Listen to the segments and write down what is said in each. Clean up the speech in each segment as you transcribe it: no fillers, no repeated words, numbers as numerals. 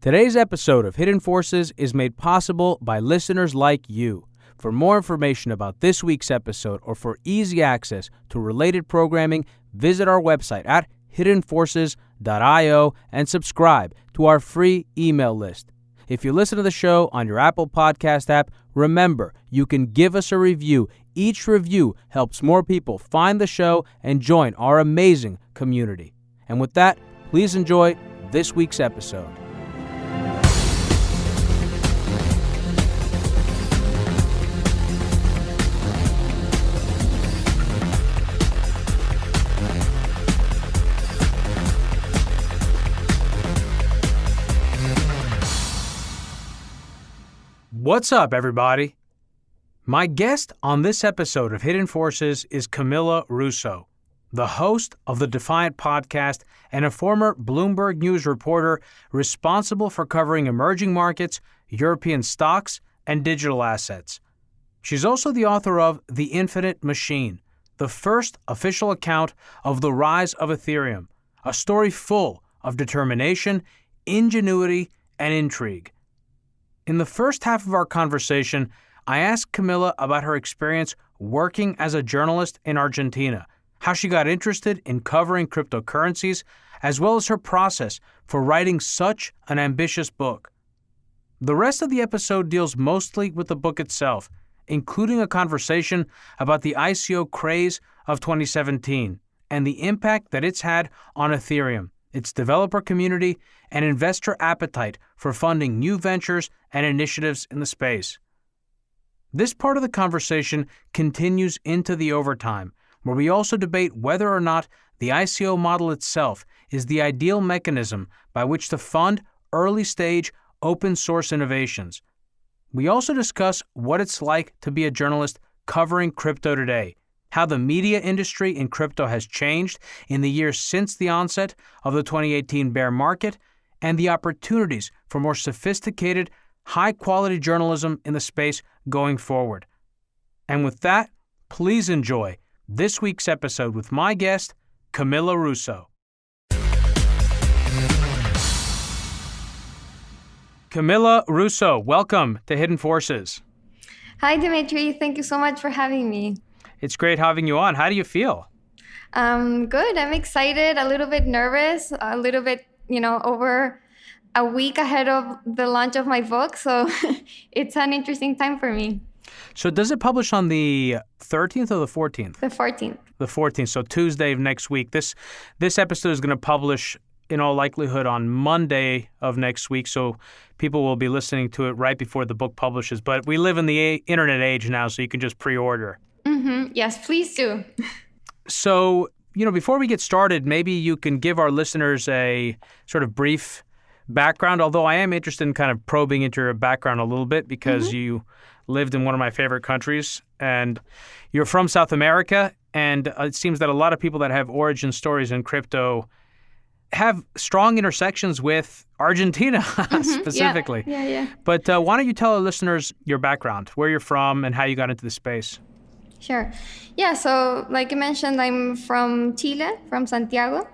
Today's episode of Hidden Forces is made possible by listeners like you. For more information about this week's episode or for easy access to related programming, visit our website at hiddenforces.io and subscribe to our free email list. If you listen to the show on your Apple Podcast app, remember, you can give us a review. Each review helps more people find the show and join our amazing community. And with that, please enjoy this week's episode. What's up, everybody? My guest on this episode of Hidden Forces is Camila Russo, the host of the Defiant podcast and a former Bloomberg News reporter responsible for covering emerging markets, European stocks, and digital assets. She's also the author of The Infinite Machine, the first official account of the rise of Ethereum, a story full of determination, ingenuity, and intrigue. In the first half of our conversation, I asked Camilla about her experience working as a journalist in Argentina, how she got interested in covering cryptocurrencies, as well as her process for writing such an ambitious book. The rest of the episode deals mostly with the book itself, including a conversation about the ICO craze of 2017 and the impact that it's had on Ethereum, its developer community, and investor appetite for funding new ventures and initiatives in the space. This part of the conversation continues into the overtime, where we also debate whether or not the ICO model itself is the ideal mechanism by which to fund early-stage open-source innovations. We also discuss what it's like to be a journalist covering crypto today, how the media industry in crypto has changed in the years since the onset of the 2018 bear market, and the opportunities for more sophisticated, high-quality journalism in the space going forward. And with that, please enjoy this week's episode with my guest, Camila Russo. Camila Russo, welcome to Hidden Forces. Hi, Demetri. Thank you so much for having me. It's great having you on. How do you feel? Good. I'm excited, a little bit nervous, a little bit, over a week ahead of the launch of my book. So it's an interesting time for me. So does it publish on the 13th or the 14th? The 14th. The 14th, so Tuesday of next week. This episode is going to publish in all likelihood on Monday of next week, so people will be listening to it right before the book publishes. But we live in the internet age now, so you can just pre-order. Mm-hmm. Yes, please do. So, before we get started, maybe you can give our listeners a sort of brief background, although I am interested in kind of probing into your background a little bit because you lived in one of my favorite countries and you're from South America, and it seems that a lot of people that have origin stories in crypto have strong intersections with Argentina specifically. Yeah. But why don't you tell our listeners your background, where you're from and how you got into the space? Sure. Yeah, so like you mentioned, I'm from Chile, from Santiago.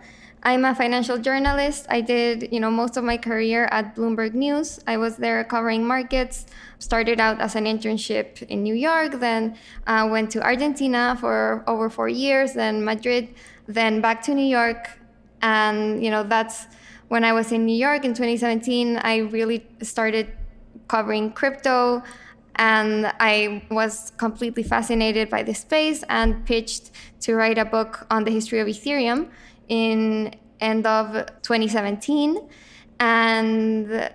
I'm a financial journalist. I did, most of my career at Bloomberg News. I was there covering markets, started out as an internship in New York, then went to Argentina for over 4 years, then Madrid, then back to New York. And, that's when I was in New York in 2017, I really started covering crypto. And I was completely fascinated by the space and pitched to write a book on the history of Ethereum in end of 2017. And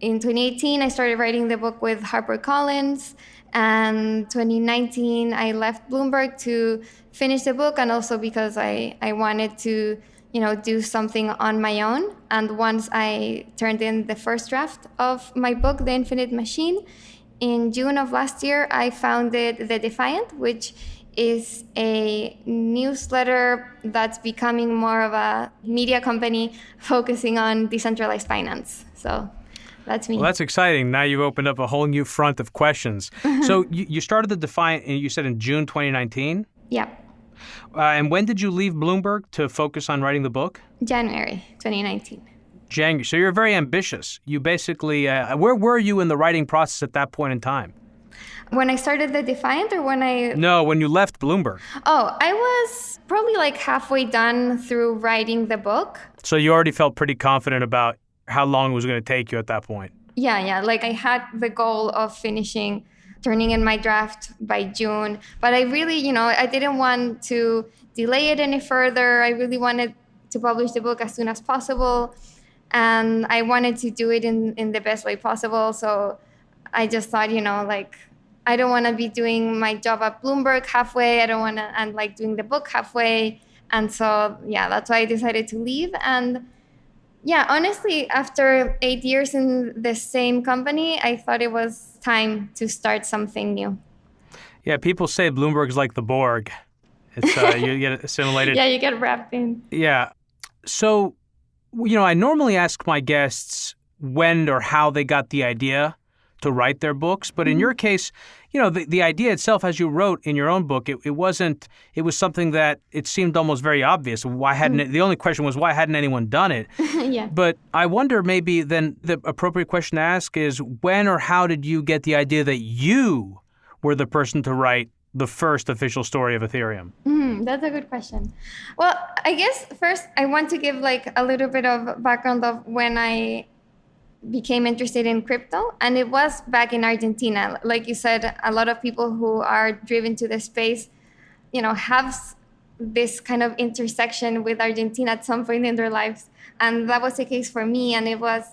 in 2018, I started writing the book with HarperCollins. And 2019, I left Bloomberg to finish the book, and also because I wanted to, do something on my own. And once I turned in the first draft of my book, The Infinite Machine, in June of last year, I founded the Defiant, which is a newsletter that's becoming more of a media company focusing on decentralized finance. So that's me. Well, that's exciting. Now you've opened up a whole new front of questions. So you started the Defiant, you said in June 2019? Yeah. And when did you leave Bloomberg to focus on writing the book? January 2019. January. So you're very ambitious. You basically, where were you in the writing process at that point in time? When I started the Defiant or when I... No, when you left Bloomberg. Oh, I was probably like halfway done through writing the book. So you already felt pretty confident about how long it was going to take you at that point. Yeah. Like I had the goal of turning in my draft by June. But I really, I didn't want to delay it any further. I really wanted to publish the book as soon as possible. And I wanted to do it in the best way possible. So I just thought, I don't want to be doing my job at Bloomberg halfway. I don't want to, and like doing the book halfway. And so, that's why I decided to leave. And honestly, after 8 years in the same company, I thought it was time to start something new. Yeah, people say Bloomberg's like the Borg. It's you get assimilated. Yeah, you get wrapped in. Yeah. So, I normally ask my guests when or how they got the idea to write their books. But in your case, the idea itself, as you wrote in your own book, it was something that it seemed almost very obvious. Why hadn't the only question was, why hadn't anyone done it? Yeah. But I wonder, maybe then the appropriate question to ask is, when or how did you get the idea that you were the person to write the first official story of Ethereum? That's a good question. Well, I guess first I want to give like a little bit of background of when I became interested in crypto. And it was back in Argentina. Like you said, a lot of people who are driven to the space, have this kind of intersection with Argentina at some point in their lives. And that was the case for me. And it was,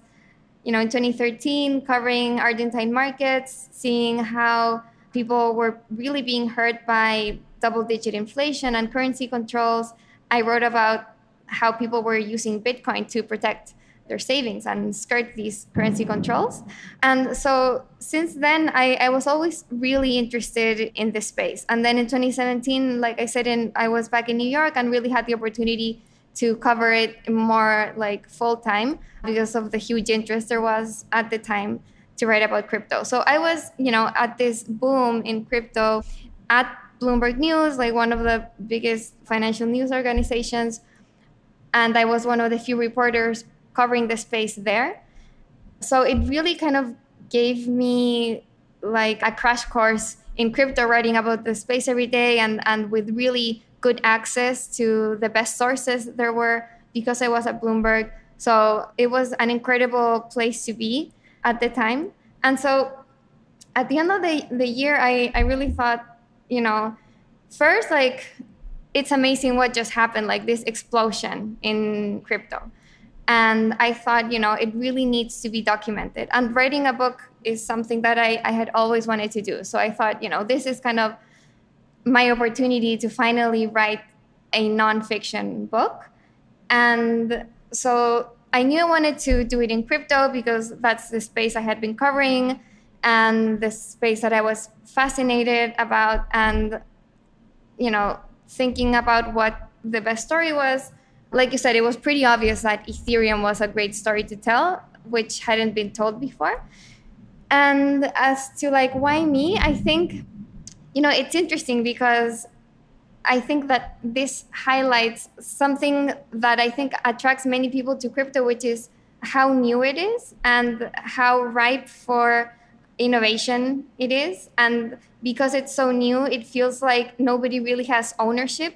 in 2013, covering Argentine markets, seeing how people were really being hurt by double-digit inflation and currency controls. I wrote about how people were using Bitcoin to protect their savings and skirt these currency controls. And so since then, I was always really interested in this space. And then in 2017, like I said, I was back in New York and really had the opportunity to cover it more like full time because of the huge interest there was at the time to write about crypto. So I was, at this boom in crypto at Bloomberg News, like one of the biggest financial news organizations. And I was one of the few reporters covering the space there. So it really kind of gave me like a crash course in crypto, writing about the space every day and with really good access to the best sources there were because I was at Bloomberg. So it was an incredible place to be at the time. And so at the end of the year, I really thought, first, like, it's amazing what just happened, like this explosion in crypto. And I thought, it really needs to be documented. And writing a book is something that I had always wanted to do. So I thought, this is kind of my opportunity to finally write a nonfiction book. And so I knew I wanted to do it in crypto because that's the space I had been covering and the space that I was fascinated about. And, thinking about what the best story was, like you said, it was pretty obvious that Ethereum was a great story to tell, which hadn't been told before. And as to like, why me? I think, it's interesting because I think that this highlights something that I think attracts many people to crypto, which is how new it is and how ripe for innovation it is. And because it's so new, it feels like nobody really has ownership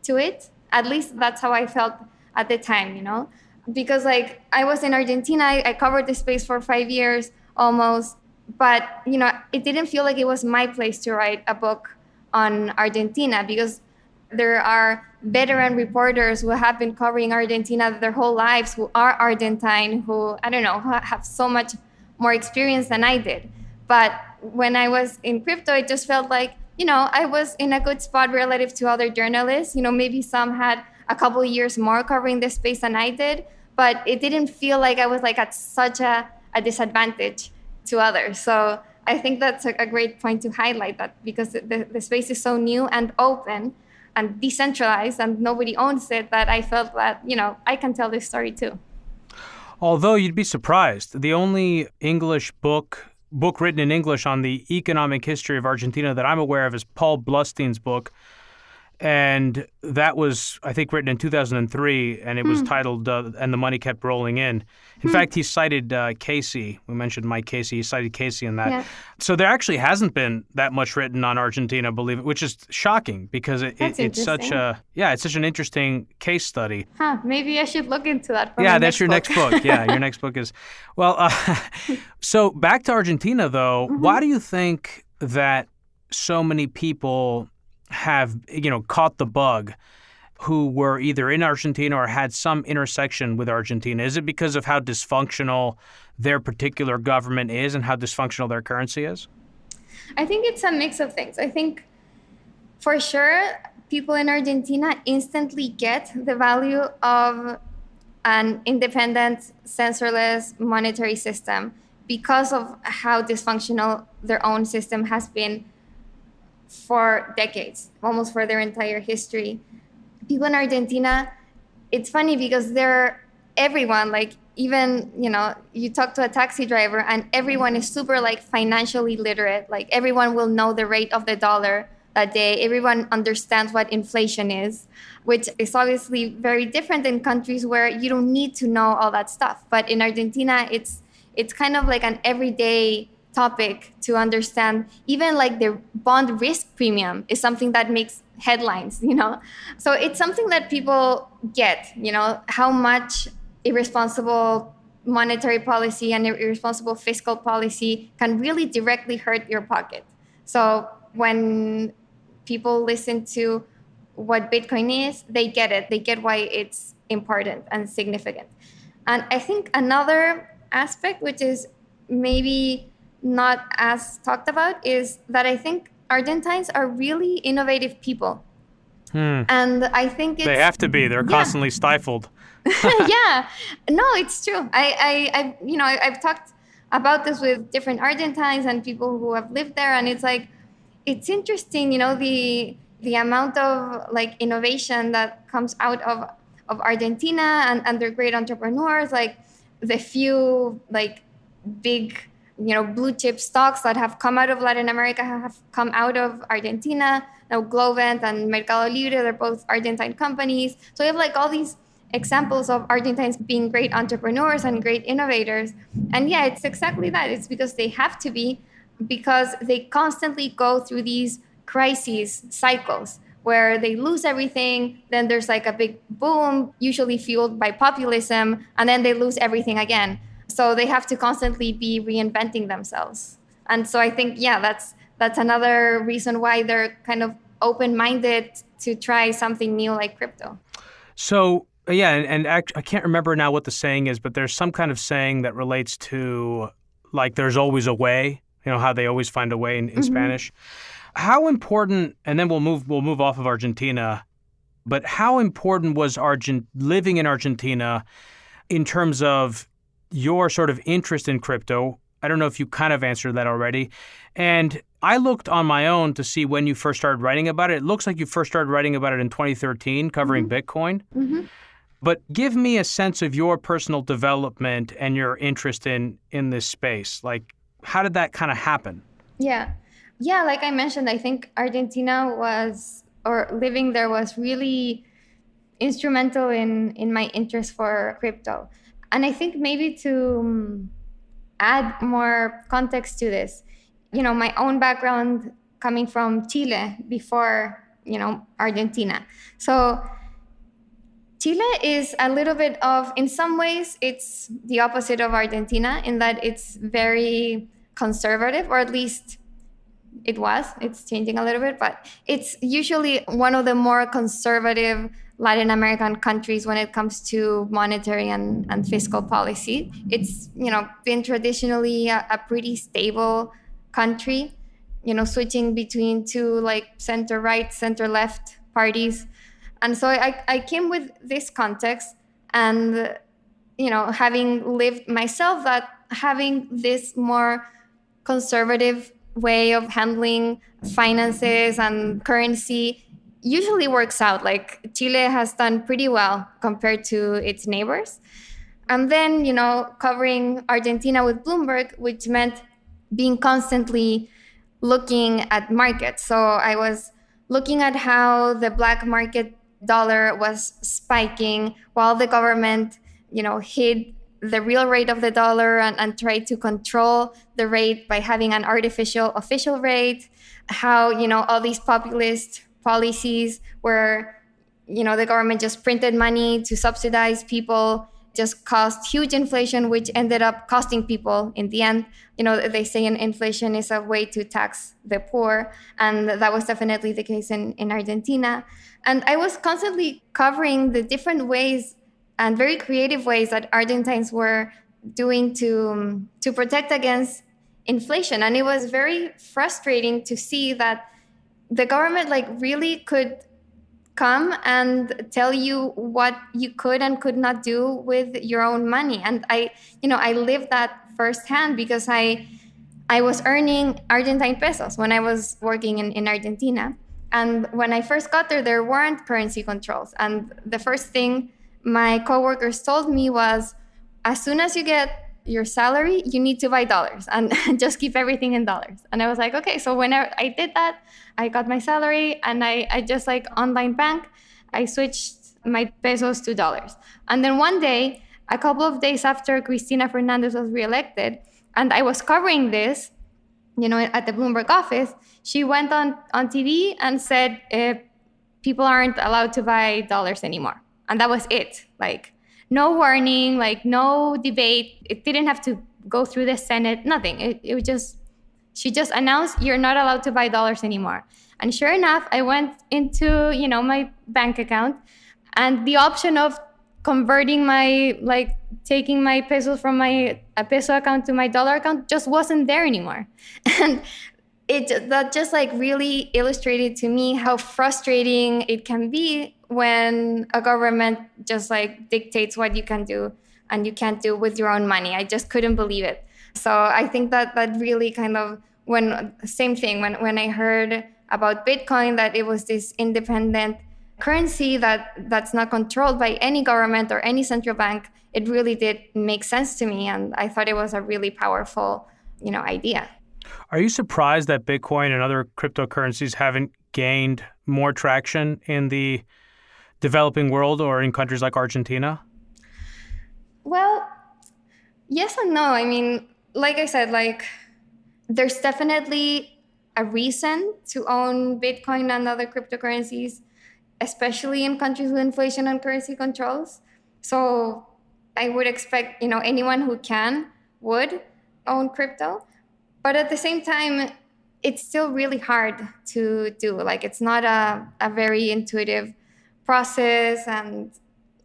to it. At least that's how I felt at the time, because like I was in Argentina, I covered the space for 5 years almost, but, it didn't feel like it was my place to write a book on Argentina because there are veteran reporters who have been covering Argentina their whole lives, who are Argentine, who, have so much more experience than I did. But when I was in crypto, it just felt like, I was in a good spot relative to other journalists. Maybe some had a couple of years more covering this space than I did, but it didn't feel like I was like at such a disadvantage to others. So I think that's a great point to highlight that because the space is so new and open and decentralized and nobody owns it, that I felt that, I can tell this story too. Although you'd be surprised, the only English book written in English on the economic history of Argentina that I'm aware of is Paul Blustein's book. And that was, I think, written in 2003, and it was titled And the Money Kept Rolling In. In fact, he cited Casey. We mentioned Mike Casey. He cited Casey in that. Yeah. So there actually hasn't been that much written on Argentina, believe it, which is shocking because it's such an interesting case study. Maybe I should look into that. That's your next book. Yeah, your next book is, so back to Argentina, though. Why do you think that so many people have, caught the bug who were either in Argentina or had some intersection with Argentina? Is it because of how dysfunctional their particular government is and how dysfunctional their currency is? I think it's a mix of things. I think for sure people in Argentina instantly get the value of an independent, censorless monetary system because of how dysfunctional their own system has been for decades, almost for their entire history. People in Argentina, it's funny because everyone, like even, you talk to a taxi driver and everyone is super like financially literate. Like everyone will know the rate of the dollar that day. Everyone understands what inflation is, which is obviously very different in countries where you don't need to know all that stuff. But in Argentina, it's kind of like an everyday topic to understand. Even like the bond risk premium is something that makes headlines, So it's something that people get, how much irresponsible monetary policy and irresponsible fiscal policy can really directly hurt your pocket. So when people listen to what Bitcoin is, they get it. They get why it's important and significant. And I think another aspect, which is maybe not as talked about, is that I think Argentines are really innovative people. And I think they have to be. They're constantly stifled. Yeah, no, it's true. I've talked about this with different Argentines and people who have lived there, and it's like, it's interesting, the amount of like innovation that comes out of Argentina and their great entrepreneurs, like the few like big, blue chip stocks that have come out of Latin America have come out of Argentina. Now Globant and Mercado Libre, they're both Argentine companies. So you have like all these examples of Argentines being great entrepreneurs and great innovators. And yeah, it's exactly that. It's because they have to be, because they constantly go through these crises cycles where they lose everything, then there's like a big boom, usually fueled by populism, and then they lose everything again. So they have to constantly be reinventing themselves. And so I think, that's another reason why they're kind of open-minded to try something new like crypto. So, and I can't remember now what the saying is, but there's some kind of saying that relates to like there's always a way, how they always find a way in Spanish. How important, and then we'll move off of Argentina, but how important was living in Argentina in terms of your sort of interest in crypto? I don't know if you kind of answered that already. And I looked on my own to see when you first started writing about it. It looks like you first started writing about it in 2013, covering Bitcoin. But give me a sense of your personal development and your interest in this space. Like, how did that kind of happen? Yeah, like I mentioned, I think Argentina living there was really instrumental in my interest for crypto. And I think maybe to add more context to this, my own background coming from Chile before, Argentina. So Chile is a little bit of, in some ways, it's the opposite of Argentina in that it's very conservative, or at least it was. It's changing a little bit, but it's usually one of the more conservative Latin American countries when it comes to monetary and fiscal policy. It's, been traditionally a pretty stable country, switching between two like center-right, center-left parties. And so I came with this context and, having lived myself, that having this more conservative way of handling finances and currency usually works out. Like Chile has done pretty well compared to its neighbors. And then, covering Argentina with Bloomberg, which meant being constantly looking at markets. So I was looking at how the black market dollar was spiking while the government, hid the real rate of the dollar and tried to control the rate by having an artificial official rate, how, all these populist policies where, the government just printed money to subsidize people just caused huge inflation, which ended up costing people in the end. They say inflation is a way to tax the poor, and that was definitely the case in Argentina. And I was constantly covering the different ways and very creative ways that Argentines were doing to protect against inflation. And it was very frustrating to see that the government really could come and tell you what you could and could not do with your own money. And I lived that firsthand because I was earning Argentine pesos when I was working in Argentina. And when I first got there weren't currency controls. And the first thing my coworkers told me was, as soon as you get your salary, you need to buy dollars and just keep everything in dollars. And I was like, okay. So when I did that, I got my salary and I just online bank, I switched my pesos to dollars. And then one day, a couple of days after Cristina Fernandez was reelected, and I was covering this, at the Bloomberg office, she went on TV and said, people aren't allowed to buy dollars anymore. And that was it. No warning, no debate. It didn't have to go through the Senate, nothing. It was just, she just announced, you're not allowed to buy dollars anymore. And sure enough, I went into, my bank account, and the option of converting taking my pesos from my peso account to my dollar account just wasn't there anymore. And that just really illustrated to me how frustrating it can be when a government just dictates what you can do and you can't do with your own money. I just couldn't believe it. So I think that really kind of, when I heard about Bitcoin, that it was this independent currency that's not controlled by any government or any central bank, it really did make sense to me. And I thought it was a really powerful, idea. Are you surprised that Bitcoin and other cryptocurrencies haven't gained more traction in the developing world or in countries like Argentina? Well, yes and no. I mean, like I said, there's definitely a reason to own Bitcoin and other cryptocurrencies, especially in countries with inflation and currency controls. So I would expect, anyone who can would own crypto. But at the same time, it's still really hard to do. It's not a very intuitive process, and,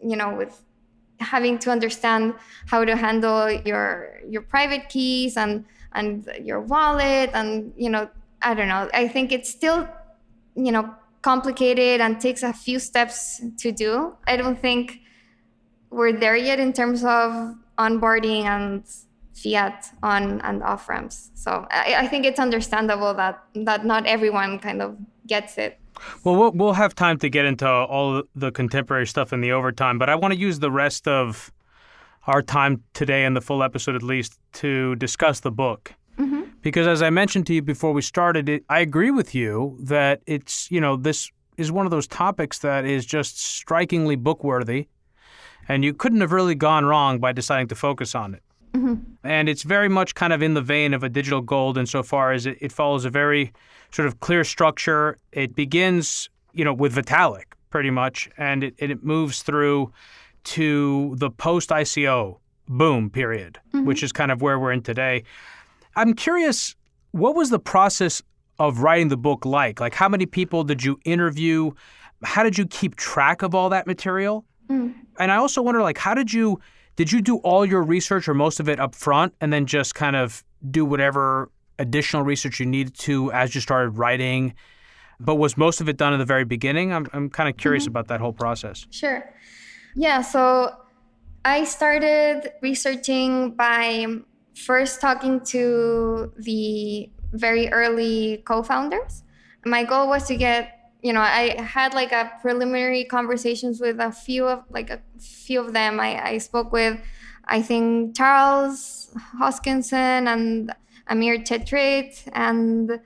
with having to understand how to handle your private keys and your wallet, and, I don't know. I think it's still, complicated and takes a few steps to do. I don't think we're there yet in terms of onboarding and fiat on and off ramps. So I think it's understandable that not everyone kind of gets it. Well, we'll have time to get into all the contemporary stuff in the overtime, but I want to use the rest of our time today, and the full episode at least, to discuss the book. Mm-hmm. Because as I mentioned to you before we started, I agree with you that it's, this is one of those topics that is just strikingly book-worthy, and you couldn't have really gone wrong by deciding to focus on it. Mm-hmm. And it's very much kind of in the vein of a digital gold insofar as it follows a very sort of clear structure. It begins, with Vitalik pretty much, and it moves through to the post-ICO boom period, mm-hmm. which is kind of where we're in today. I'm curious, what was the process of writing the book like? How many people did you interview? How did you keep track of all that material? Mm. And I also wonder, did you do all your research or most of it up front and then just kind of do whatever additional research you needed to as you started writing? But was most of it done in the very beginning? I'm kind of curious mm-hmm. about that whole process. Sure. Yeah, so I started researching by first talking to the very early co-founders. My goal was to get, I had a preliminary conversations with a few of them. I spoke with, I think, Charles Hoskinson and Amir Tetrit, and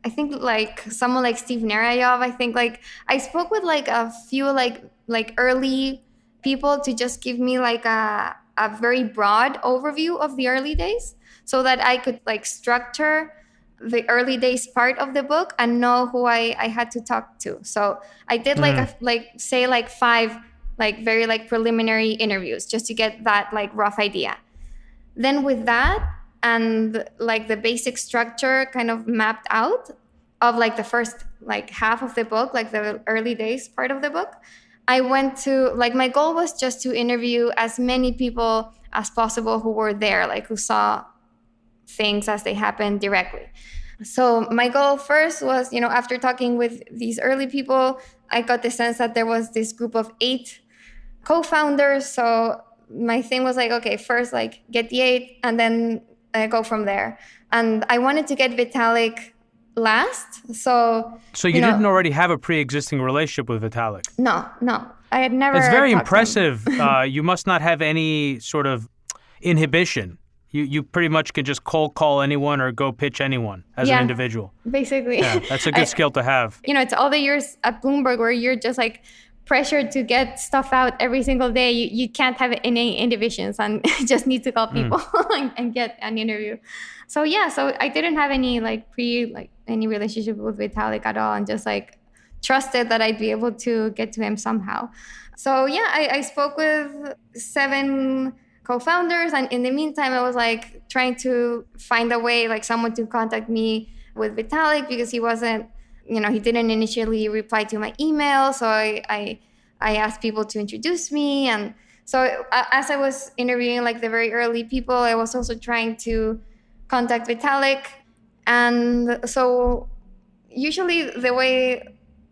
I think like someone like Steve Narayov, I think like I spoke with like a few like early people to just give me like a very broad overview of the early days so that I could like structure the early days part of the book and know who I had to talk to. So I did like 5 like very like preliminary interviews just to get that like rough idea. Then with that and like the basic structure kind of mapped out of like the first like half of the book, like the early days part of the book, I went to like my goal was just to interview as many people as possible who were there, like who saw things as they happened directly. So my goal first was, after talking with these early people, I got the sense that there was this group of 8 co-founders. So my thing was like, okay, first like get the 8 and then go from there. And I wanted to get Vitalik last. So you didn't already have a pre-existing relationship with Vitalik? No. I had never. It's very impressive. You must not have any sort of inhibition. You pretty much can just cold call anyone or go pitch anyone as an individual. Basically. Yeah, that's a good skill to have. It's all the years at Bloomberg where you're just like pressured to get stuff out every single day. You can't have any inhibitions and just need to call people and get an interview. So I didn't have any any relationship with Vitalik at all, and just like trusted that I'd be able to get to him somehow. So I spoke with 7 co-founders, and in the meantime I was like trying to find a way, like someone to contact me with Vitalik, because he wasn't, he didn't initially reply to my email. So I asked people to introduce me, and so as I was interviewing like the very early people, I was also trying to contact Vitalik. And so usually the way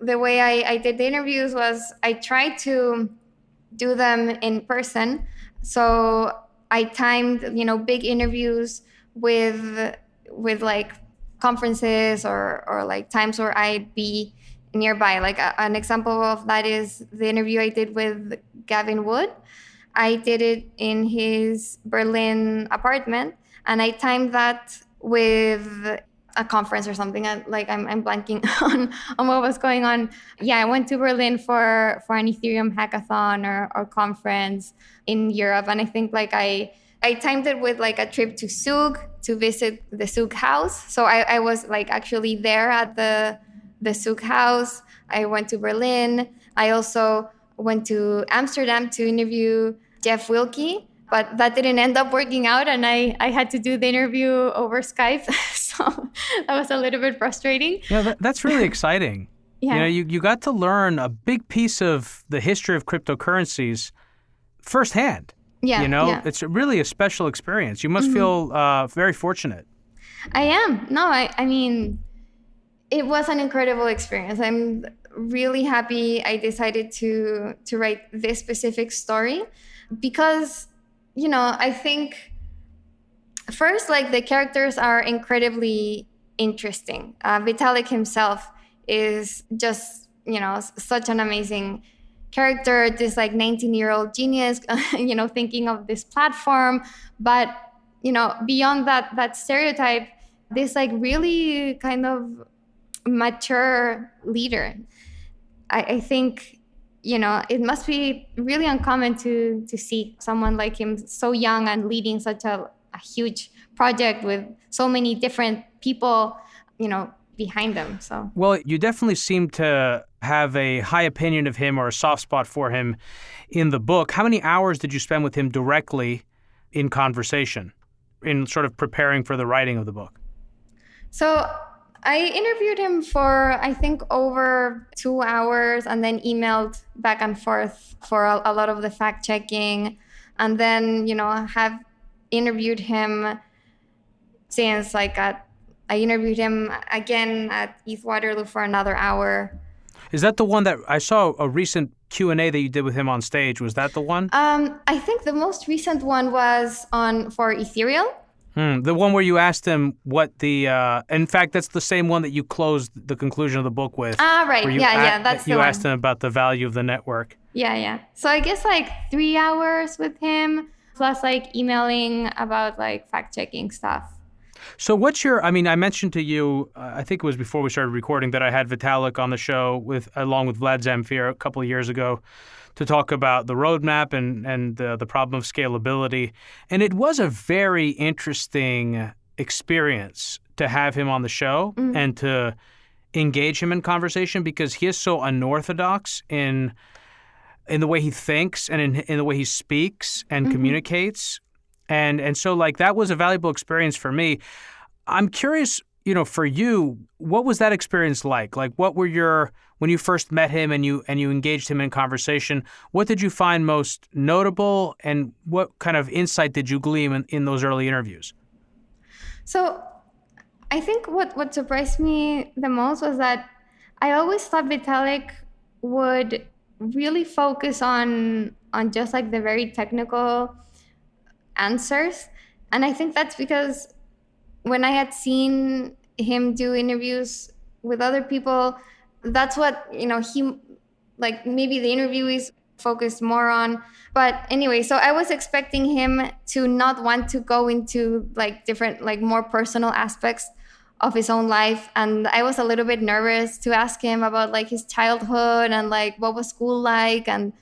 I did the interviews was I tried to do them in person. So I timed, big interviews with like conferences or like times where I'd be nearby. Like an example of that is the interview I did with Gavin Wood. I did it in his Berlin apartment, and I timed that with a conference or something. I'm blanking on what was going on. Yeah, I went to Berlin for an Ethereum hackathon or conference in Europe. And I think like I timed it with like a trip to Zug to visit the Zug house. So I was like actually there at the Zug house. I went to Berlin. I also went to Amsterdam to interview Jeff Wilkie, but that didn't end up working out, and I had to do the interview over Skype. So that was a little bit frustrating. Yeah, that's really exciting. Yeah. You got to learn a big piece of the history of cryptocurrencies firsthand. Yeah. It's really a special experience. You must feel very fortunate. I am. No, I mean, it was an incredible experience. I'm really happy I decided to write this specific story because, I think first, like the characters are incredibly interesting. Vitalik himself is just, such an amazing character, this like 19-year-old genius, thinking of this platform. But, beyond that stereotype, this like really kind of mature leader. I think, it must be really uncommon to see someone like him so young and leading such a huge project with so many different people, behind them. So, well, you definitely seem to have a high opinion of him or a soft spot for him in the book. How many hours did you spend with him directly in conversation, in sort of preparing for the writing of the book? So I interviewed him for, I think, over 2 hours, and then emailed back and forth for a lot of the fact checking. And then, have interviewed him since I interviewed him again at ETH Waterloo for another hour. Is that the one that I saw a recent Q&A that you did with him on stage? Was that the one? I think the most recent one was for Ethereum. The one where you asked him what the, in fact, that's the same one that you closed the conclusion of the book with. Right. Yeah, that's the one. You asked him about the value of the network. Yeah. So I guess 3 hours with him, plus emailing about fact-checking stuff. So I mentioned to you, I think it was before we started recording, that I had Vitalik on the show along with Vlad Zamfir a couple of years ago to talk about the roadmap and the problem of scalability. And it was a very interesting experience to have him on the show and to engage him in conversation, because he is so unorthodox in the way he thinks and in the way he speaks and communicates. And so like that was a valuable experience for me. I'm curious, for you, what was that experience like? Like when you first met him and you engaged him in conversation, what did you find most notable, and what kind of insight did you glean in those early interviews? So I think what surprised me the most was that I always thought Vitalik would really focus on just like the very technical answers. And I think that's because when I had seen him do interviews with other people, that's what, he like maybe the interviewees focused more on. But anyway, so I was expecting him to not want to go into like different, like more personal aspects of his own life. And I was a little bit nervous to ask him about like his childhood and like what was school like and,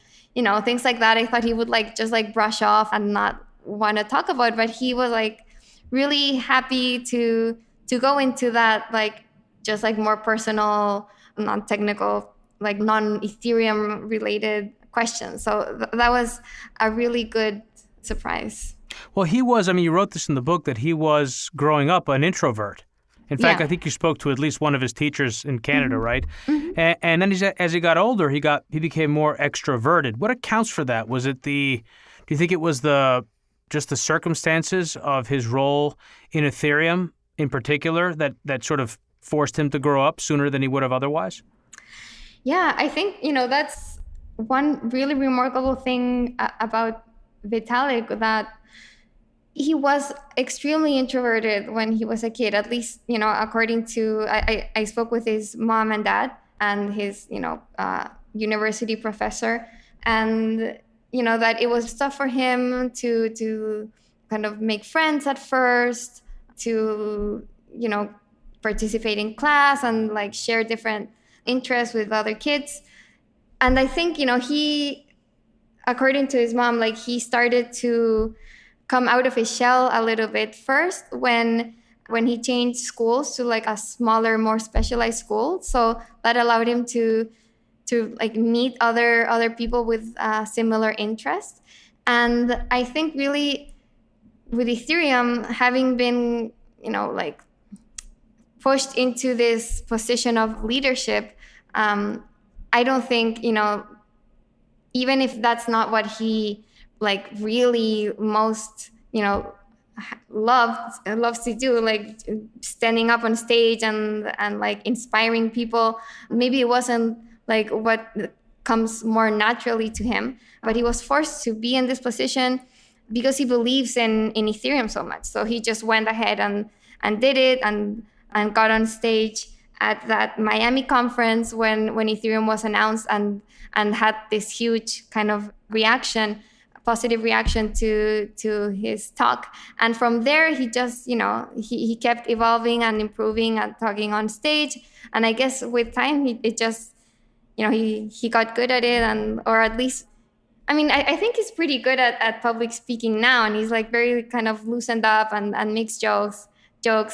things like that. I thought he would like just like brush off and not want to talk about, but he was like really happy to go into that, like just like more personal, non-technical, like non-Ethereum related questions. So that was a really good surprise. Well, you wrote this in the book, that he was growing up an introvert. In fact, I think you spoke to at least one of his teachers in Canada, right? And then as he got older, he became more extroverted. What accounts for that? Do you think it was just the circumstances of his role in Ethereum in particular that sort of forced him to grow up sooner than he would have otherwise? Yeah, I think, that's one really remarkable thing about Vitalik, that he was extremely introverted when he was a kid, at least, according to, I spoke with his mom and dad and his, university professor, and, that it was tough for him to kind of make friends at first, to, participate in class and like share different interests with other kids. And I think, he, according to his mom, like he started to come out of his shell a little bit first when he changed schools to like a smaller, more specialized school. So that allowed him to like meet other people with similar interests. And I think really with Ethereum having been, like pushed into this position of leadership, I don't think, even if that's not what he like really most, loves to do, like standing up on stage and like inspiring people. Maybe it wasn't like what comes more naturally to him, but he was forced to be in this position because he believes in Ethereum so much. So he just went ahead and did it and got on stage at that Miami conference when Ethereum was announced and had this huge kind of positive reaction to his talk. And from there, he just, he kept evolving and improving and talking on stage. And I guess with time, he got good at it, or at least, I think he's pretty good at public speaking now. And he's like very kind of loosened up and makes jokes.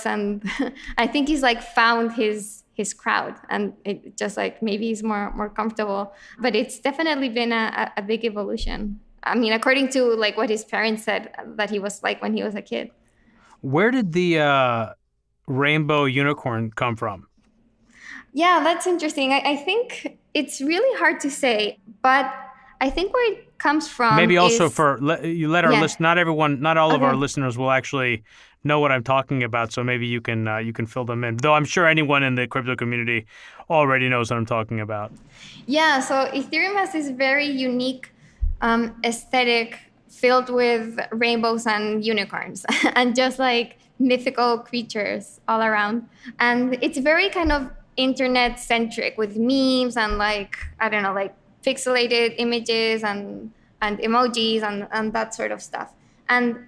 And I think he's like found his crowd, and it just like maybe he's more comfortable. But it's definitely been a big evolution. According to like what his parents said that he was like when he was a kid. Where did the rainbow unicorn come from? Yeah, that's interesting. I think it's really hard to say, but I think where it comes from maybe also let our not all of our Okay. listeners will actually know what I'm talking about, so maybe you can fill them in. Though I'm sure anyone in the crypto community already knows what I'm talking about. Yeah, so Ethereum has this very unique aesthetic filled with rainbows and unicorns and just like mythical creatures all around. And it's very kind of internet centric with memes and like, I don't know, like pixelated images and emojis and that sort of stuff. And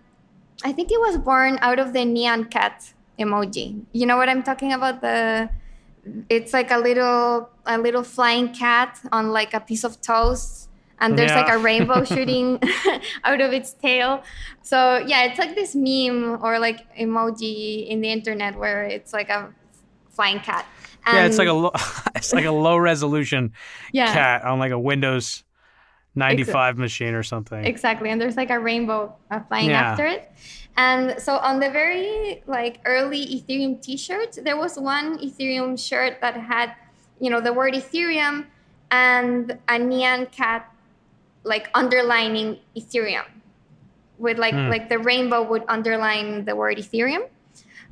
I think it was born out of the Nyan Cat emoji. You know what I'm talking about? It's like a little flying cat on like a piece of toast, and there's like Yeah. a rainbow shooting out of its tail. So yeah, it's like this meme or like emoji in the internet where it's like a flying cat. Yeah, it's like a And it's like a low resolution yeah, cat on like a Windows ex- 95 machine or something. exactly. And there's like a rainbow flying Yeah. after it. And so on the very like early Ethereum t-shirts, there was one Ethereum shirt that had, the word Ethereum and a neon cat like underlining Ethereum with Hmm. like the rainbow would underline the word Ethereum.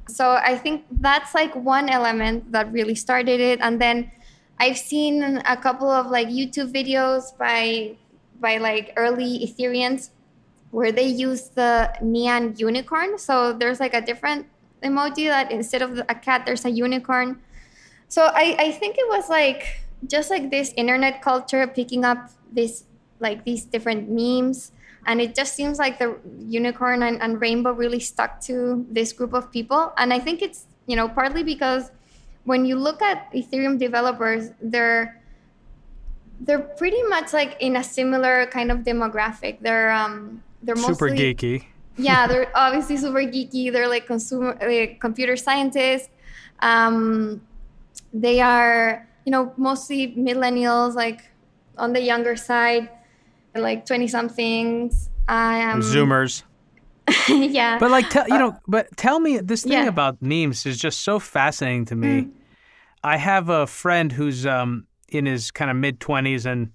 So I think that's like one element that really started it. And then I've seen a couple of like YouTube videos by like early Ethereans where they use the neon unicorn. So there's like a different emoji that instead of a cat, there's a unicorn. So I think it was like just like this internet culture picking up this like these different memes. And it just seems like the unicorn and rainbow really stuck to this group of people. And I think it's, partly because when you look at Ethereum developers, they're pretty much like in a similar kind of demographic. They're Super mostly, geeky. yeah, they're obviously super geeky. They're like computer scientists. Um, they are, mostly millennials, like on the younger side, like 20 somethings. I am Zoomers. yeah. But like but tell me, this thing Yeah. about memes is just so fascinating to me. Mm. I have a friend who's in his kind of mid-20s, and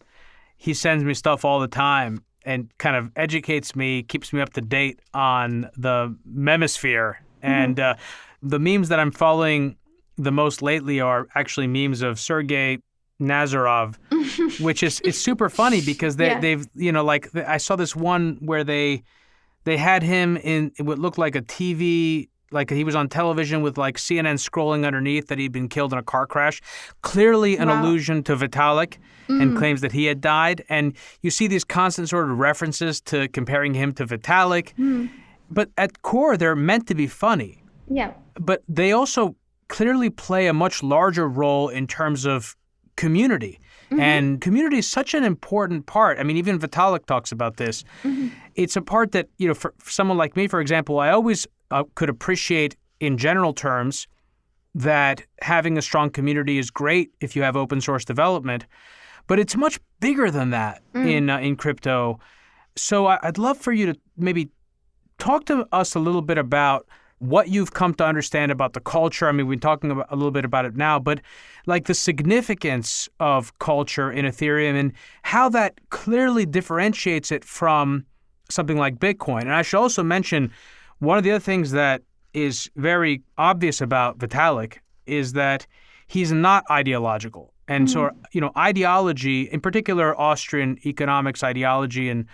he sends me stuff all the time and kind of educates me, keeps me up to date on the memosphere. And the memes that I'm following the most lately are actually memes of Sergey Nazarov, which is it's super funny because Yeah. they've like I saw this one where they had him in what looked like a TV, like he was on television with like CNN scrolling underneath that he'd been killed in a car crash. Clearly an Wow. allusion to Vitalik and claims that he had died. And you see these constant sort of references to comparing him to Vitalik. But at core, they're meant to be funny. Yeah. But they also clearly play a much larger role in terms of community. And community is such an important part. I mean, even Vitalik talks about this. It's a part that, for someone like me, for example, I always could appreciate in general terms that having a strong community is great if you have open source development. But it's much bigger than that in crypto. So I'd love for you to maybe talk to us a little bit about what you've come to understand about the culture. I mean, we've been talking about, a little bit about it now, but like the significance of culture in Ethereum and how that clearly differentiates it from something like Bitcoin. And I should also mention one of the other things that is very obvious about Vitalik is that he's not ideological. And so, ideology, in particular Austrian economics ideology and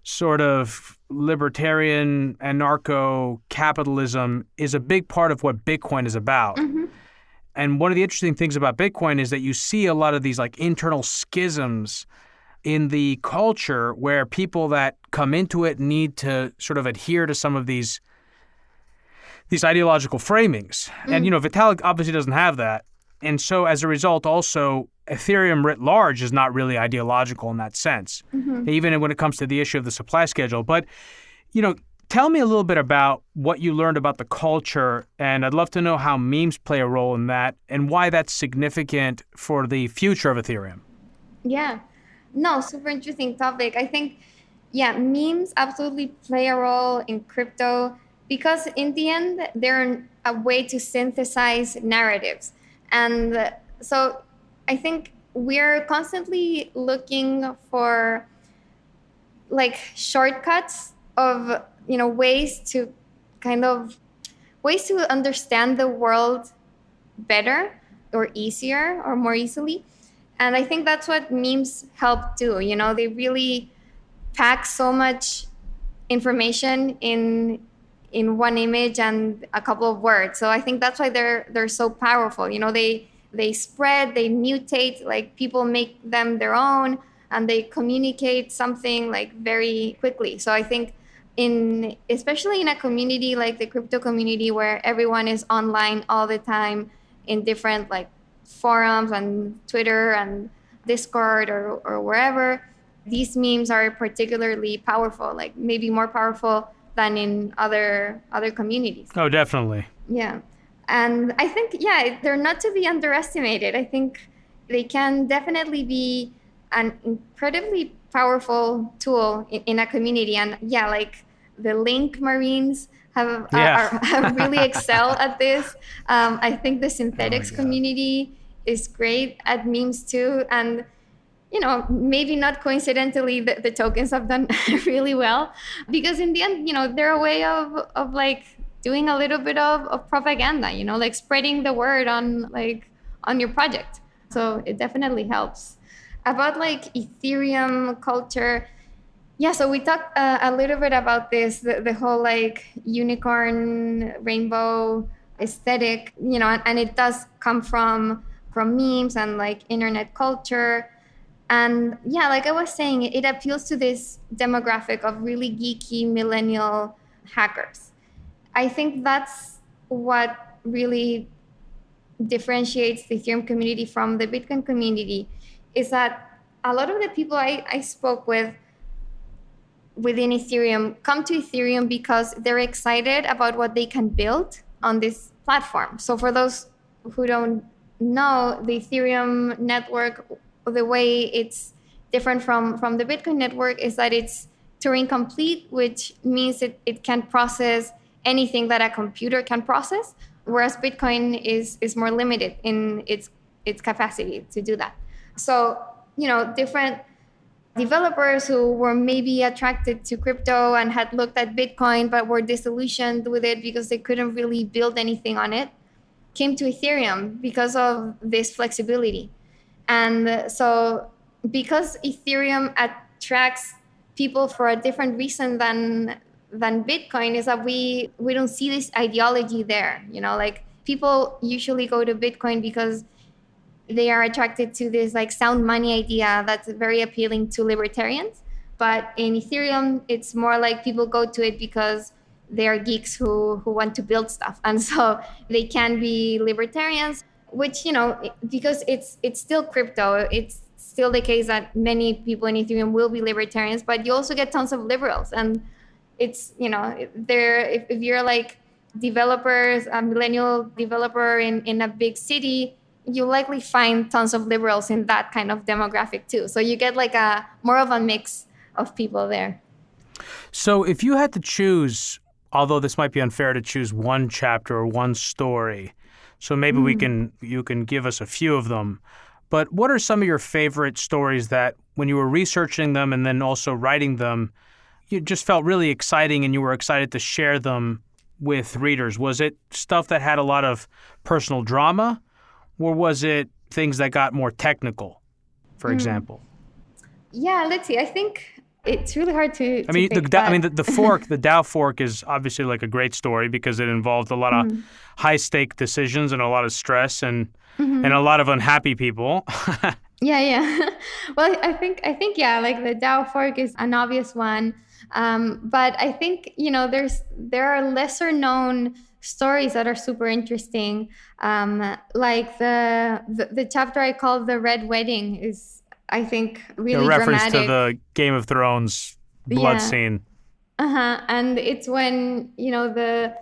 sort of libertarian anarcho-capitalism is a big part of what Bitcoin is about. And one of the interesting things about Bitcoin is that you see a lot of these like internal schisms in the culture where people that come into it need to sort of adhere to some of these ideological framings. And, Vitalik obviously doesn't have that. And so as a result, also, Ethereum writ large is not really ideological in that sense, even when it comes to the issue of the supply schedule. But, tell me a little bit about what you learned about the culture, and I'd love to know how memes play a role in that and why that's significant for the future of Ethereum. Yeah. No, super interesting topic. I think, memes absolutely play a role in crypto because in the end, they're a way to synthesize narratives. And so I think we're constantly looking for like shortcuts of, ways to understand the world better or easier or more easily. And I think that's what memes help do. They really pack so much information in one image and a couple of words. So I think that's why they're so powerful. They spread, they mutate, like people make them their own and they communicate something like very quickly. So I think especially in a community like the crypto community where everyone is online all the time in different like forums and Twitter and Discord or wherever, these memes are particularly powerful, like maybe more powerful than in other communities. Oh, definitely. Yeah. And I think, yeah, they're not to be underestimated. I think they can definitely be an incredibly powerful tool in a community. And yeah, like the Link Marines have really excelled at this. I think the synthetics community is great at memes too. And maybe not coincidentally, the tokens have done really well because in the end, they're a way of like doing a little bit of propaganda, like spreading the word on your project. So it definitely helps. About like Ethereum culture, yeah, so we talked a little bit about this, the whole like unicorn rainbow aesthetic, and it does come from memes and like internet culture. And yeah, like I was saying, it appeals to this demographic of really geeky millennial hackers. I think that's what really differentiates the Ethereum community from the Bitcoin community, is that a lot of the people I spoke with within Ethereum come to Ethereum because they're excited about what they can build on this platform. So for those who don't know, the Ethereum network, the way it's different from the Bitcoin network is that it's Turing complete, which means it can process anything that a computer can process, whereas Bitcoin is more limited in its capacity to do that. So, different developers who were maybe attracted to crypto and had looked at Bitcoin but were disillusioned with it because they couldn't really build anything on it, came to Ethereum because of this flexibility. And so because Ethereum attracts people for a different reason than Bitcoin, is that we don't see this ideology there. Like people usually go to Bitcoin because they are attracted to this like sound money idea that's very appealing to libertarians. But in Ethereum, it's more like people go to it because they are geeks who want to build stuff. And so they can be libertarians, which, because it's still crypto, it's still the case that many people in Ethereum will be libertarians, but you also get tons of liberals. And it's, if you're like developers, a millennial developer in a big city, you likely find tons of liberals in that kind of demographic too. So you get like more of a mix of people there. So if you had to choose, although this might be unfair to choose one chapter or one story, so maybe you can give us a few of them, but what are some of your favorite stories that when you were researching them and then also writing them, you just felt really exciting and you were excited to share them with readers? Was it stuff that had a lot of personal drama, or was it things that got more technical, for example? Yeah, let's see. I think it's really hard to. The fork, the DAO fork, is obviously like a great story because it involved a lot of high stake decisions and a lot of stress and a lot of unhappy people. Yeah. Well, I think yeah, like the DAO fork is an obvious one, but I think there are lesser known stories that are super interesting. Like the chapter I call The Red Wedding is, I think, really dramatic. A reference to the Game of Thrones blood scene. And it's when, the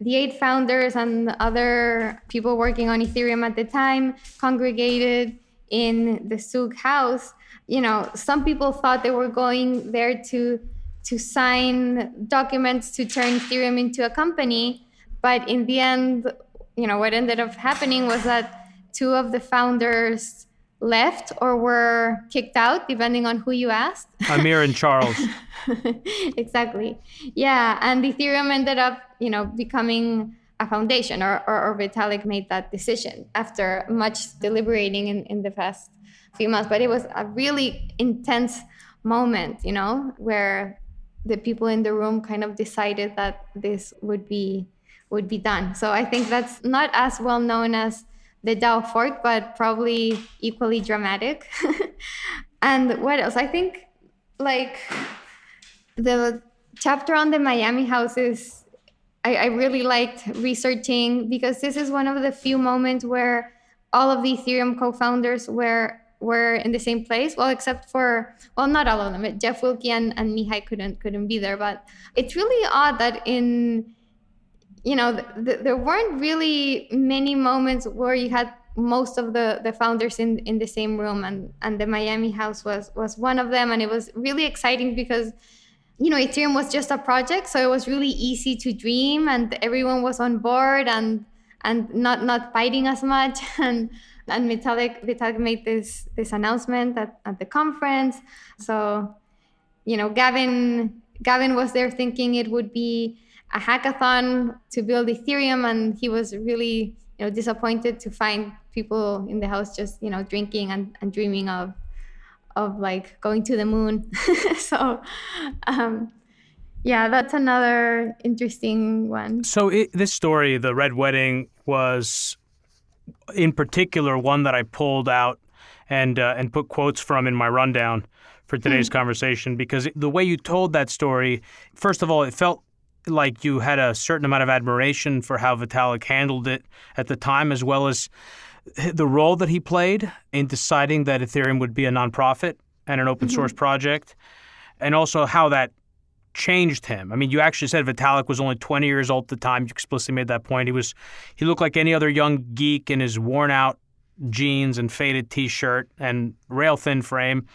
8 founders and the other people working on Ethereum at the time congregated in the Zug house. Some people thought they were going there to sign documents to turn Ethereum into a company. But in the end, what ended up happening was that 2 of the founders left or were kicked out, depending on who you asked. Amir and Charles. Exactly. Yeah. And Ethereum ended up, becoming a foundation, or Vitalik made that decision after much deliberating in the past few months. But it was a really intense moment, where the people in the room kind of decided that this would be done. So I think that's not as well known as the DAO fork, but probably equally dramatic. And what else? I think like the chapter on the Miami houses, I really liked researching because this is one of the few moments where all of the Ethereum co-founders were in the same place. Well, except for, well, not all of them. Jeff Wilke and Mihai couldn't be there. But it's really odd that there weren't really many moments where you had most of the founders in the same room, and the Miami house was one of them. And it was really exciting because Ethereum was just a project, so it was really easy to dream, and everyone was on board and not fighting as much. And Vitalik made this announcement at the conference. So, Gavin was there thinking it would be a hackathon to build Ethereum, and he was really disappointed to find people in the house just drinking and dreaming of like going to the moon. So yeah, that's another interesting one. So this story, the Red Wedding, was in particular one that I pulled out and put quotes from in my rundown for today's conversation, because the way you told that story, first of all, it felt like you had a certain amount of admiration for how Vitalik handled it at the time, as well as the role that he played in deciding that Ethereum would be a nonprofit and an open source project, and also how that changed him. I mean, you actually said Vitalik was only 20 years old at the time. You explicitly made that point. He looked like any other young geek in his worn out jeans and faded t-shirt and rail thin frame.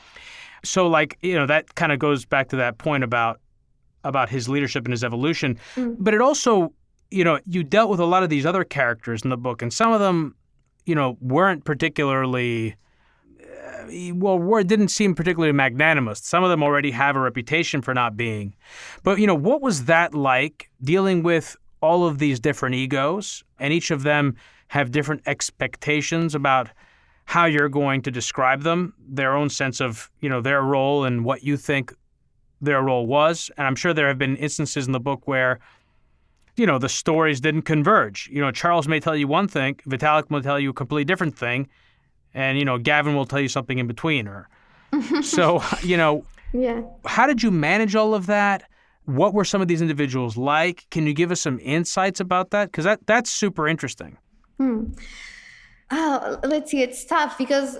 So that kind of goes back to that point about his leadership and his evolution. But it also, you dealt with a lot of these other characters in the book, and some of them, weren't particularly, didn't seem particularly magnanimous. Some of them already have a reputation for not being. But, what was that like, dealing with all of these different egos, and each of them have different expectations about how you're going to describe them, their own sense of, their role and what you think their role was? And I'm sure there have been instances in the book where, the stories didn't converge. Charles may tell you one thing, Vitalik will tell you a completely different thing, and, Gavin will tell you something in between. So, yeah. How did you manage all of that? What were some of these individuals like? Can you give us some insights about that? Because that's super interesting. Oh, let's see. It's tough because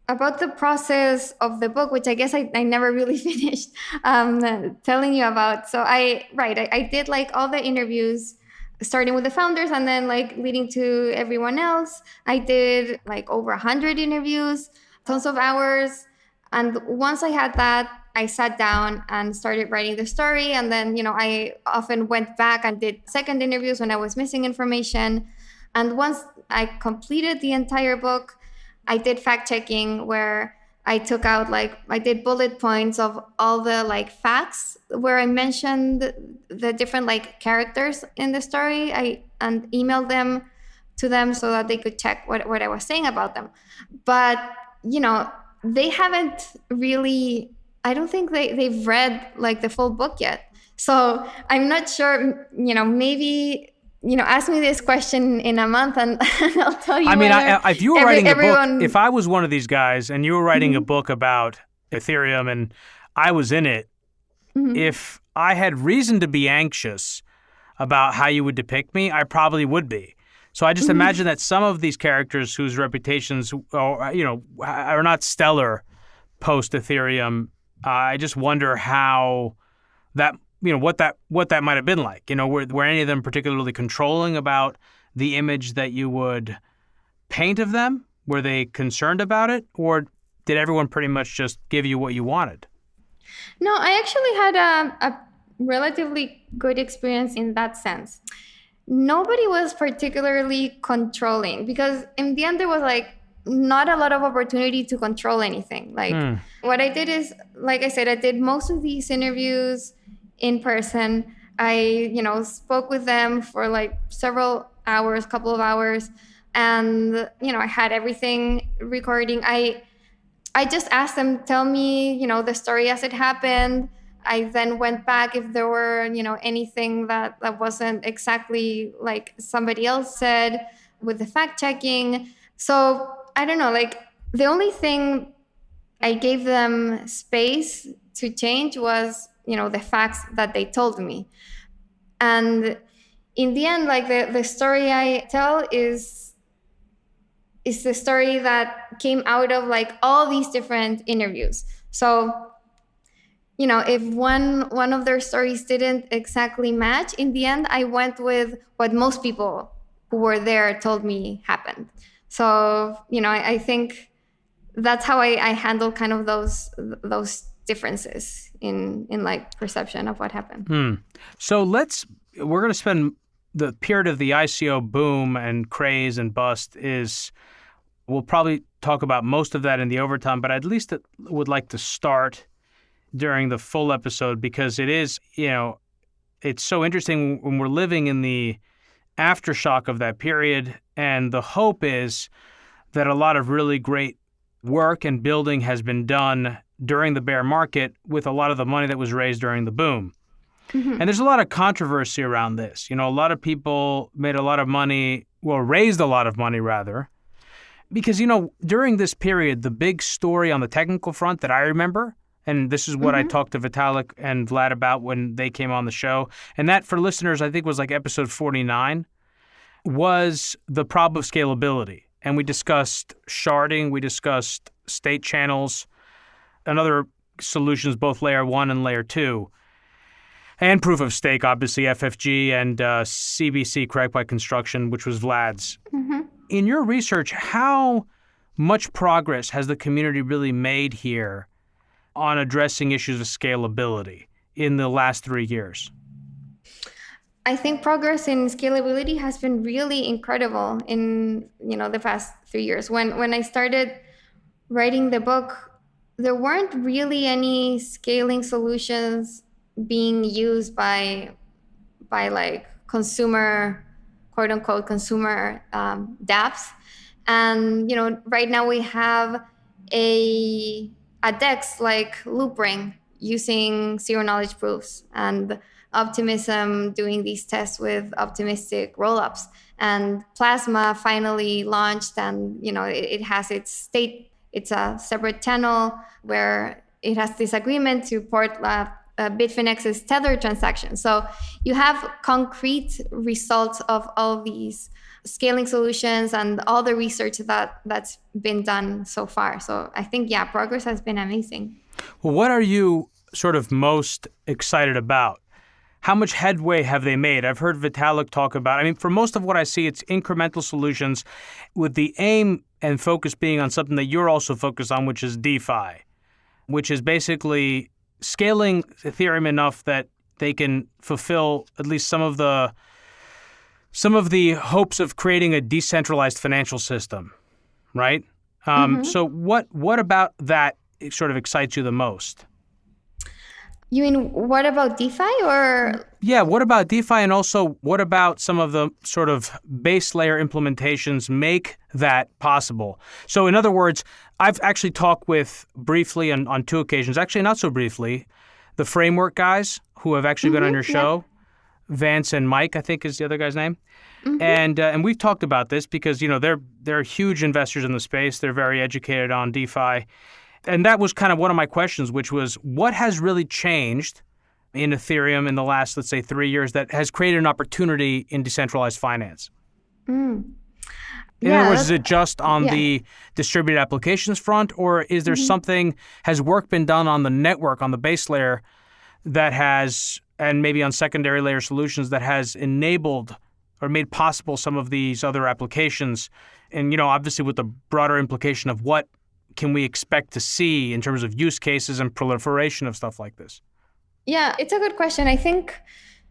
about the process of the book, which I guess I never really finished telling you about. So I did like all the interviews, starting with the founders and then like leading to everyone else. I did like over 100 interviews, tons of hours. And once I had that, I sat down and started writing the story. And then, I often went back and did second interviews when I was missing information. And once I completed the entire book, I did fact checking where I took out I did bullet points of all the facts where I mentioned the different characters in the story. And emailed them to them so that they could check what I was saying about them. But, they haven't really, I don't think they've read the full book yet. So I'm not sure, maybe ask me this question in a month and I'll tell you. I mean, if you were writing a book, if I was one of these guys and you were writing a book about Ethereum and I was in it, if I had reason to be anxious about how you would depict me, I probably would be. So I just imagine that some of these characters whose reputations are not stellar post Ethereum, I just wonder how that, what that might have been like. Were any of them particularly controlling about the image that you would paint of them? Were they concerned about it, or did everyone pretty much just give you what you wanted? No, I actually had a relatively good experience in that sense. Nobody was particularly controlling because in the end there was not a lot of opportunity to control anything. What I did is, like I said, I did most of these interviews in person. I, spoke with them for several hours, couple of hours, and I had everything recording. I just asked them, tell me, the story as it happened. I then went back if there were, anything that wasn't exactly like somebody else said with the fact checking. So I don't know, the only thing I gave them space to change was the facts that they told me. And in the end, like the story I tell is the story that came out of like all these different interviews. So, if one of their stories didn't exactly match, in the end, I went with what most people who were there told me happened. So, I think that's how I handle kind of those differences in like perception of what happened. So we're going to spend the period of the ICO boom and craze and bust we'll probably talk about most of that in the overtime, but at least would like to start during the full episode because it is, it's so interesting when we're living in the aftershock of that period. And the hope is that a lot of really great work and building has been done during the bear market with a lot of the money that was raised during the boom. Mm-hmm. And there's a lot of controversy around this. A lot of people made a lot of money, raised a lot of money rather, because, during this period, the big story on the technical front that I remember, and this is what I talked to Vitalik and Vlad about when they came on the show, and that for listeners, I think was like episode 49, was the problem of scalability. And we discussed sharding, we discussed state channels, and other solutions, both layer 1 and layer 2. And proof of stake, obviously, FFG and CBC, correct by construction, which was Vlad's. Mm-hmm. In your research, how much progress has the community really made here on addressing issues of scalability in the last 3 years? I think progress in scalability has been really incredible in the past 3 years. When I started writing the book, there weren't really any scaling solutions being used by like consumer, quote unquote, consumer dApps. And right now we have a DEX like Loopring using zero knowledge proofs, and Optimism doing these tests with optimistic rollups, and Plasma finally launched, and it has its state. It's a separate channel where it has this agreement to port Bitfinex's Tether transaction. So you have concrete results of all these scaling solutions and all the research that's been done so far. So I think, progress has been amazing. Well, what are you sort of most excited about? How much headway have they made? I've heard Vitalik talk about, for most of what I see, it's incremental solutions with the aim and focus being on something that you're also focused on, which is DeFi, which is basically scaling Ethereum enough that they can fulfill at least some of the hopes of creating a decentralized financial system, right? So what about that sort of excites you the most? You mean what about DeFi or? Yeah, what about DeFi, and also what about some of the sort of base layer implementations make that possible? So in other words, I've actually talked with briefly on 2 occasions, actually not so briefly, the framework guys who have actually been on your show, Vance and Mike, I think is the other guy's name. Mm-hmm. And we've talked about this because, they're huge investors in the space. They're very educated on DeFi. And that was kind of one of my questions, which was what has really changed in Ethereum in the last, let's say, 3 years that has created an opportunity in decentralized finance? In other words, is it just on the distributed applications front, or is there something, has work been done on the network, on the base layer that has, and maybe on secondary layer solutions that has enabled or made possible some of these other applications? And, obviously with the broader implication of what can we expect to see in terms of use cases and proliferation of stuff like this? Yeah, it's a good question. I think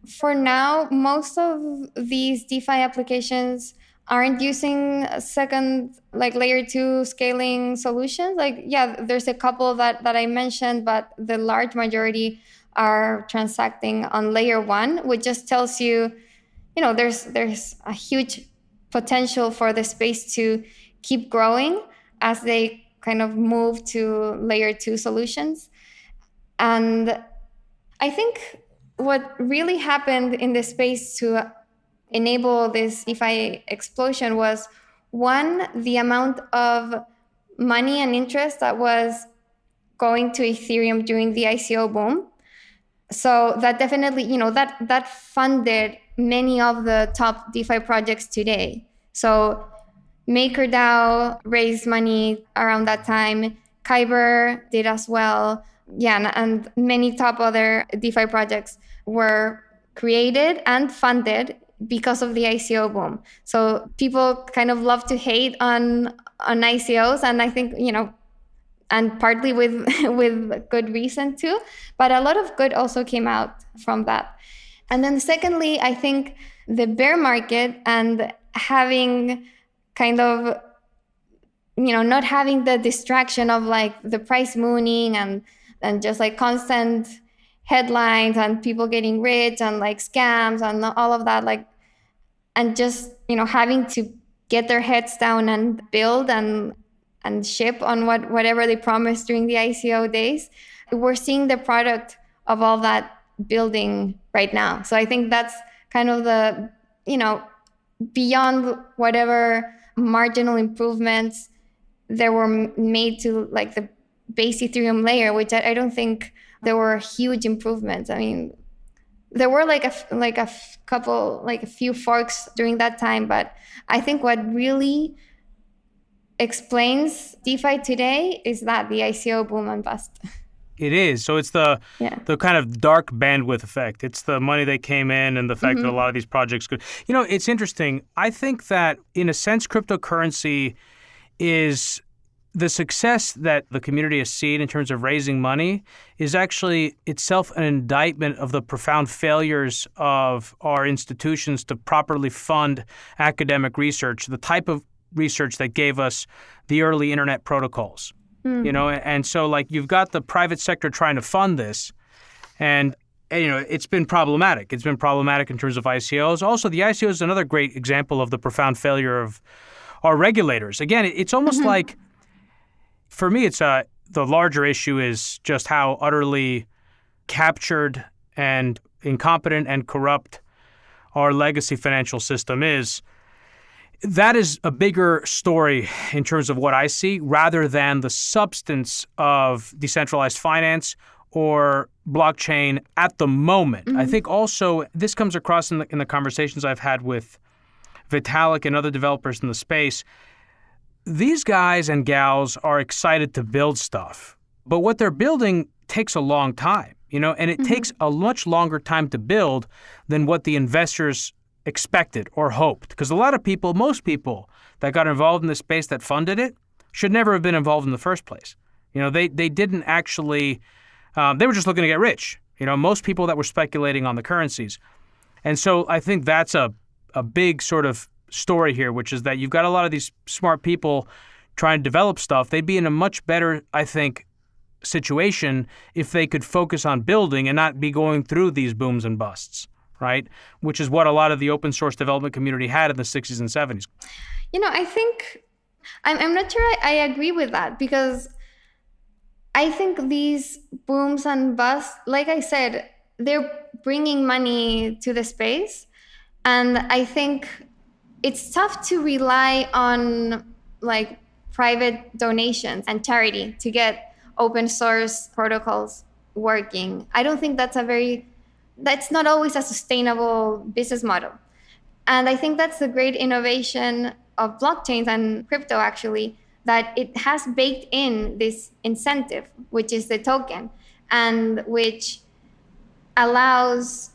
for now, most of these DeFi applications aren't using second, like layer 2 scaling solutions. There's a couple that I mentioned, but the large majority are transacting on layer 1, which just tells you, there's a huge potential for the space to keep growing as they kind of move to layer 2 solutions. And I think what really happened in the space to enable this DeFi explosion was, one, the amount of money and interest that was going to Ethereum during the ICO boom. So that definitely, that funded many of the top DeFi projects today. So MakerDAO raised money around that time. Kyber did as well. Yeah, and many top other DeFi projects were created and funded because of the ICO boom. So people kind of love to hate on ICOs, and I think, and partly with with good reason too, but a lot of good also came out from that. And then secondly, I think the bear market and having kind of, not having the distraction of like the price mooning and just like constant headlines and people getting rich and like scams and all of that, like, and just, having to get their heads down and build and ship on whatever they promised during the ICO days. We're seeing the product of all that building right now. So I think that's kind of the, beyond whatever marginal improvements there were made to like the base Ethereum layer, which I don't think there were huge improvements. I mean, there were like a couple, like a few forks during that time, but I think what really explains DeFi today is that the ICO boom and bust. It is. So it's the kind of dark bandwidth effect. It's the money that came in and the fact that a lot of these projects could... it's interesting. I think that in a sense, cryptocurrency is the success that the community has seen in terms of raising money is actually itself an indictment of the profound failures of our institutions to properly fund academic research, the type of research that gave us the early internet protocols. And so like you've got the private sector trying to fund this, and it's been problematic. It's been problematic in terms of ICOs. Also, the ICO is another great example of the profound failure of our regulators. Again, it's almost like, for me, it's the larger issue is just how utterly captured and incompetent and corrupt our legacy financial system is. That is a bigger story in terms of what I see rather than the substance of decentralized finance or blockchain at the moment. I think also this comes across in the conversations I've had with Vitalik and other developers in the space. These guys and gals are excited to build stuff, but what they're building takes a long time, and it takes a much longer time to build than what the investors expected or hoped. Because most people that got involved in this space that funded it should never have been involved in the first place. They didn't actually, they were just looking to get rich. Most people that were speculating on the currencies. And so I think that's a big sort of story here, which is that you've got a lot of these smart people trying to develop stuff. They'd be in a much better, I think, situation if they could focus on building and not be going through these booms and busts. Right? Which is what a lot of the open source development community had in the 60s and 70s. I think, I'm not sure I agree with that, because I think these booms and busts, like I said, they're bringing money to the space. And I think it's tough to rely on like private donations and charity to get open source protocols working. I don't think that's not always a sustainable business model. And I think that's the great innovation of blockchains and crypto, actually, that it has baked in this incentive, which is the token, and which allows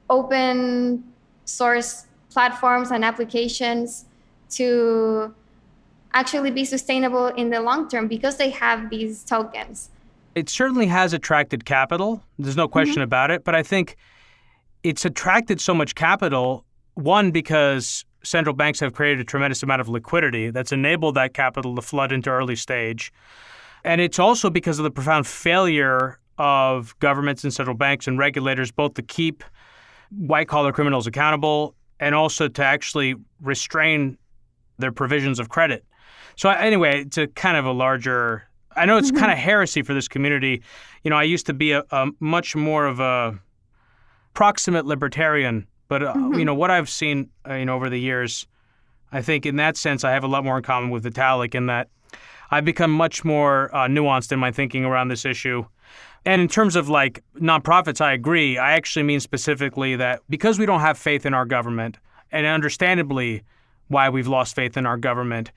open source platforms and applications to actually be sustainable in the long term because they have these tokens. It certainly has attracted capital. There's no question about it. But I think it's attracted so much capital, one, because central banks have created a tremendous amount of liquidity that's enabled that capital to flood into early stage. And it's also because of the profound failure of governments and central banks and regulators both to keep white-collar criminals accountable and also to actually restrain their provisions of credit. So anyway, it's a kind of a larger... I know it's kind of heresy for this community. I used to be a much more of a proximate libertarian, but what I've seen over the years, I think in that sense I have a lot more in common with Vitalik in that I've become much more nuanced in my thinking around this issue. And in terms of like nonprofits, I agree. I actually mean specifically that because we don't have faith in our government, and understandably why we've lost faith in our government,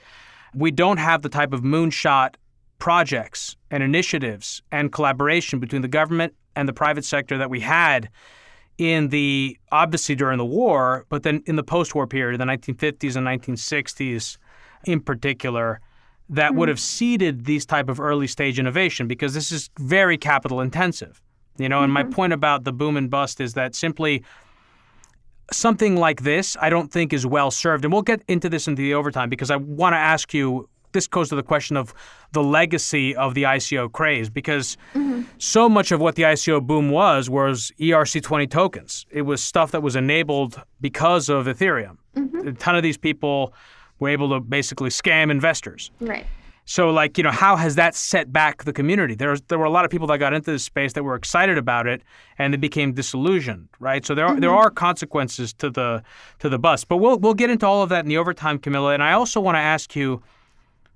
we don't have the type of moonshot projects and initiatives and collaboration between the government and the private sector that we had obviously during the war, but then in the post-war period, the 1950s and 1960s in particular, that would have seeded these type of early stage innovation, because this is very capital intensive. And my point about the boom and bust is that simply something like this, I don't think is well served. And we'll get into this into the overtime, because I want to ask you, this goes to the question of the legacy of the ICO craze, because so much of what the ICO boom was ERC20 tokens. It was stuff that was enabled because of Ethereum. A ton of these people were able to basically scam investors. Right. So how has that set back the community? There were a lot of people that got into this space that were excited about it, and they became disillusioned, right? So there are consequences to the bust. But we'll get into all of that in the overtime, Camilla. And I also want to ask you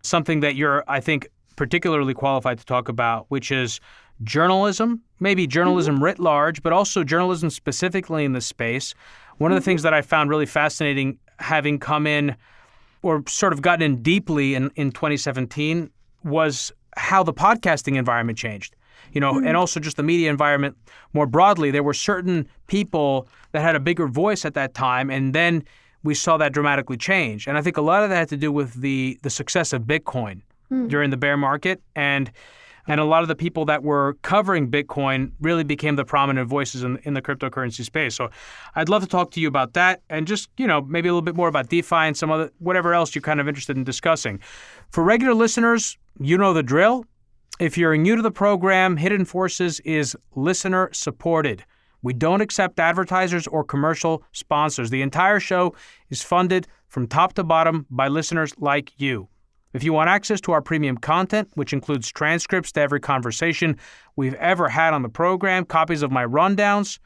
something that you're, I think, particularly qualified to talk about, which is journalism, maybe journalism writ large, but also journalism specifically in this space. One of the things that I found really fascinating, having come in or sort of gotten in deeply in 2017, was how the podcasting environment changed. And also just the media environment more broadly. There were certain people that had a bigger voice at that time, and then we saw that dramatically change. And I think a lot of that had to do with the success of Bitcoin during the bear market. And a lot of the people that were covering Bitcoin really became the prominent voices in the cryptocurrency space. So I'd love to talk to you about that, and just, maybe a little bit more about DeFi and some other, whatever else you're kind of interested in discussing. For regular listeners, you know the drill. If you're new to the program, Hidden Forces is listener supported. We don't accept advertisers or commercial sponsors. The entire show is funded from top to bottom by listeners like you. If you want access to our premium content, which includes transcripts to every conversation we've ever had on the program, copies of my rundowns,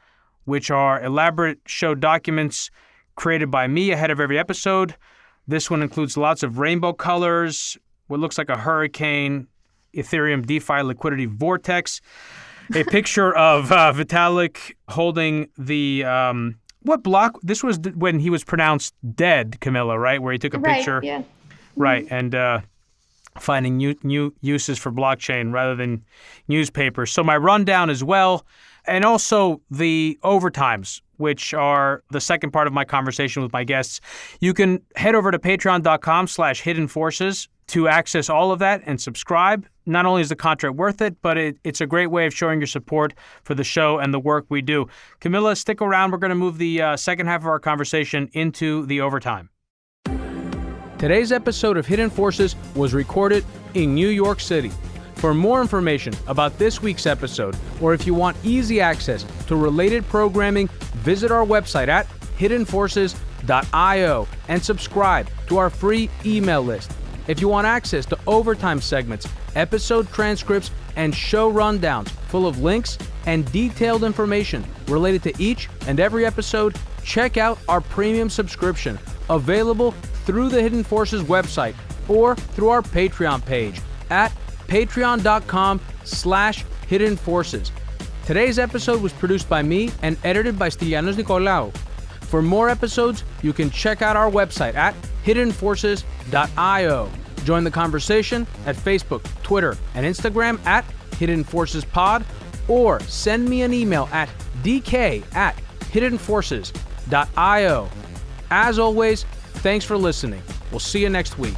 which are elaborate show documents created by me ahead of every episode. This one includes lots of rainbow colors, what looks like a hurricane, Ethereum DeFi liquidity vortex, a picture of Vitalik holding the, what block? This was when he was pronounced dead, Camilla, right? Where he took a picture. Right, yeah. Right, and finding new uses for blockchain rather than newspapers. So my rundown as well, and also the overtimes, which are the second part of my conversation with my guests. You can head over to patreon.com/hiddenforces to access all of that and subscribe. Not only is the content worth it, but it's a great way of showing your support for the show and the work we do. Camilla, stick around. We're going to move the second half of our conversation into the overtime. Today's episode of Hidden Forces was recorded in New York City. For more information about this week's episode, or if you want easy access to related programming, visit our website at hiddenforces.io and subscribe to our free email list. If you want access to overtime segments, episode transcripts, and show rundowns full of links and detailed information related to each and every episode, check out our premium subscription, available through the Hidden Forces website or through our Patreon page at patreon.com/Hidden Forces. Today's episode was produced by me and edited by Stylianos Nicolaou. For more episodes, you can check out our website at hiddenforces.io. Join the conversation at Facebook, Twitter, and Instagram at Hidden Forces Pod, or send me an email at dk@hiddenforces.io. As always, thanks for listening. We'll see you next week.